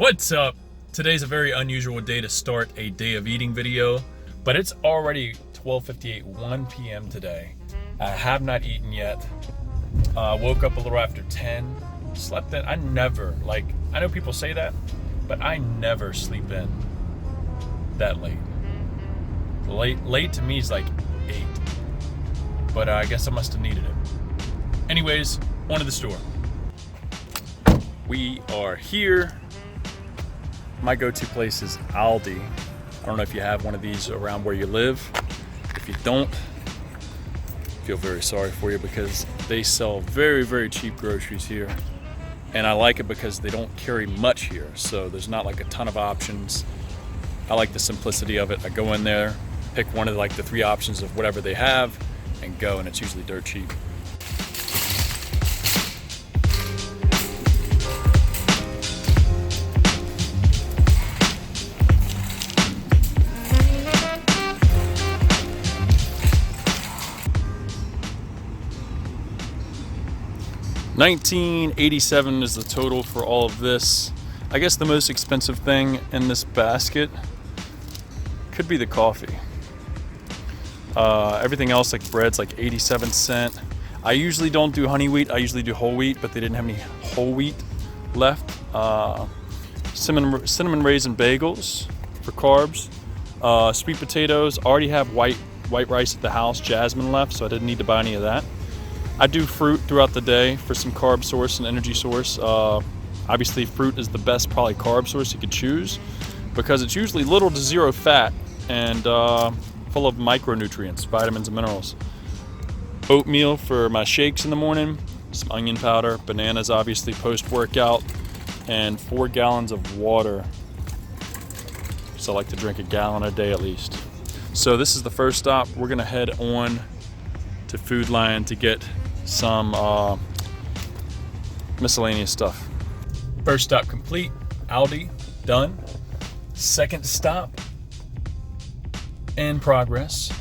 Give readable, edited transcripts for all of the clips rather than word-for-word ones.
What's up? Today's a very unusual day to start a day of eating video, but it's already 12:58, 1 p.m. today. I have not eaten yet. Woke up a little after 10, slept in. I know people say that, but I never sleep in that late. Late to me is like 8, but I guess I must have needed it. Anyways, on to the store. We are here. My go-to place is Aldi. I don't know if you have one of these around where you live. If you don't, I feel very sorry for you because they sell very, very cheap groceries here. And I like it because they don't carry much here. So there's not like a ton of options. I like the simplicity of it. I go in there, pick one of like the 3 options of whatever they have and go, and it's usually dirt cheap. $19.87 is the total for all of this. I guess the most expensive thing in this basket could be the coffee. Everything else, like bread's like 87 cents. I usually don't do honey wheat. I usually do whole wheat, but they didn't have any whole wheat left. Cinnamon raisin bagels for carbs. Sweet potatoes. I already have white rice at the house, jasmine left, so I didn't need to buy any of that. I do fruit throughout the day for some carb source and energy source. Obviously, fruit is the best probably carb source you could choose because it's usually little to zero fat and full of micronutrients, vitamins and minerals. Oatmeal for my shakes in the morning, some onion powder, bananas obviously post-workout, and 4 gallons of water. So I like to drink a gallon a day at least. So this is the first stop. We're gonna head on to Food Lion to get some miscellaneous stuff. First stop complete, Aldi, done. Second stop, in progress.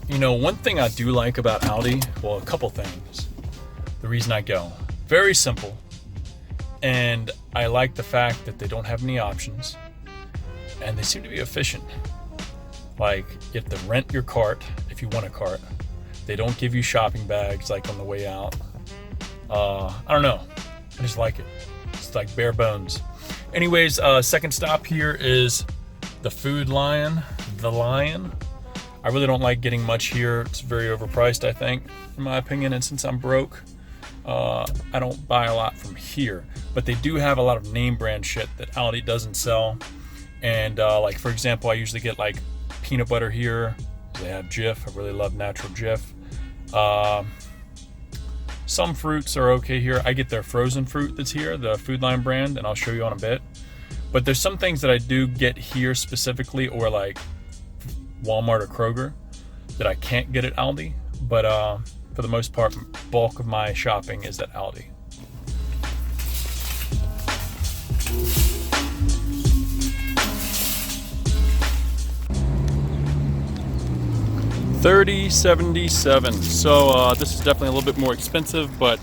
You know, one thing I do like about Aldi, well, a couple things. The reason I go, very simple. And I like the fact that they don't have any options. And they seem to be efficient. Like, you have to rent your cart if you want a cart. They don't give you shopping bags like on the way out. I don't know. I just like it. It's like bare bones. Anyways, second stop here is the Food Lion. The Lion. I really don't like getting much here. It's very overpriced, I think, in my opinion. And since I'm broke, I don't buy a lot from here. But they do have a lot of name brand shit that Aldi doesn't sell. And like, for example, I usually get like peanut butter here. They have Jif. I really love natural Jif. Some fruits are okay here. I get their frozen fruit that's here, the Food Lion brand, and I'll show you in a bit. But there's some things that I do get here specifically, or like Walmart or Kroger, that I can't get at Aldi. But for the most part, bulk of my shopping is at Aldi. $30.77. So this is definitely a little bit more expensive, but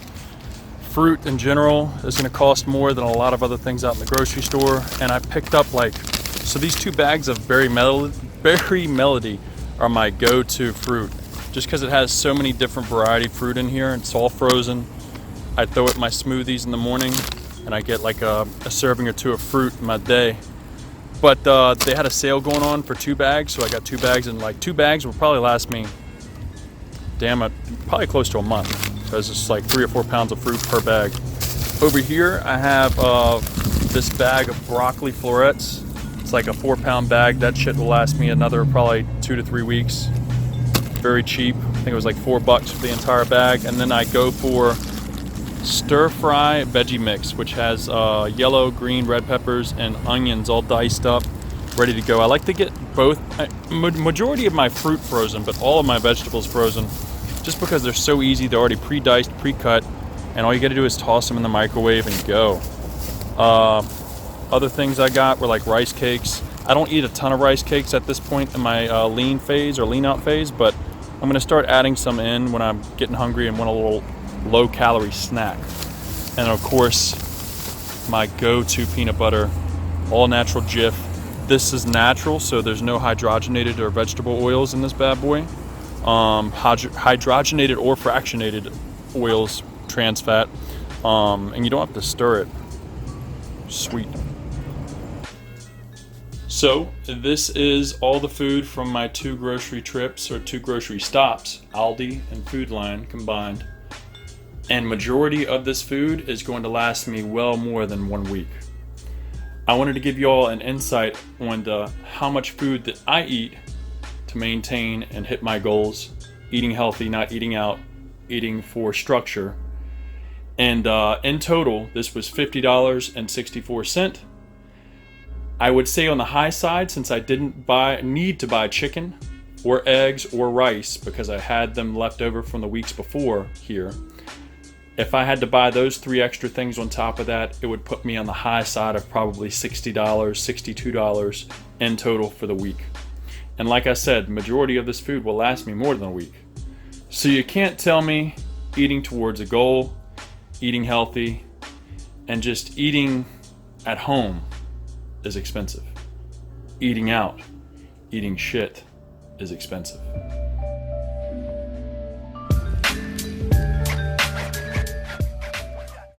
fruit in general is going to cost more than a lot of other things out in the grocery store. And I picked up so these 2 bags of Berry Melody are my go-to fruit, just because it has so many different variety of fruit in here. And it's all frozen. I throw it in my smoothies in the morning, and I get like a serving or 2 of fruit in my day. But they had a sale going on for 2 bags, so I got 2 bags, and like 2 bags will probably last me, probably close to a month, because it's like 3 or 4 pounds of fruit per bag. Over here, I have this bag of broccoli florets. It's like a 4-pound bag. That shit will last me another probably 2 to 3 weeks. Very cheap. I think it was like $4 for the entire bag. And then I go for stir fry veggie mix, which has yellow, green, red peppers and onions all diced up, ready to go. I like to get both, majority of my fruit frozen, but all of my vegetables frozen, just because they're so easy. They're already pre-diced, pre-cut, and all you got to do is toss them in the microwave and go. Other things I got were like rice cakes. I don't eat a ton of rice cakes at this point in my lean phase or lean out phase, but I'm going to start adding some in when I'm getting hungry and want a little low calorie snack. And of course, my go-to peanut butter, all natural Jif. This is natural, so there's no hydrogenated or vegetable oils in this bad boy. Hydrogenated or fractionated oils, trans fat, and you don't have to stir it. Sweet. So this is all the food from my 2 grocery trips, or 2 grocery stops, Aldi and Food Lion combined. And majority of this food is going to last me well more than 1 week. I wanted to give you all an insight on how much food that I eat to maintain and hit my goals. Eating healthy, not eating out, eating for structure. And in total, this was $50.64. I would say on the high side, since I didn't need to buy chicken or eggs or rice because I had them left over from the weeks before here. If I had to buy those 3 extra things on top of that, it would put me on the high side of probably $60, $62 in total for the week. And like I said, majority of this food will last me more than a week. So you can't tell me eating towards a goal, eating healthy, and just eating at home is expensive. Eating out, eating shit is expensive.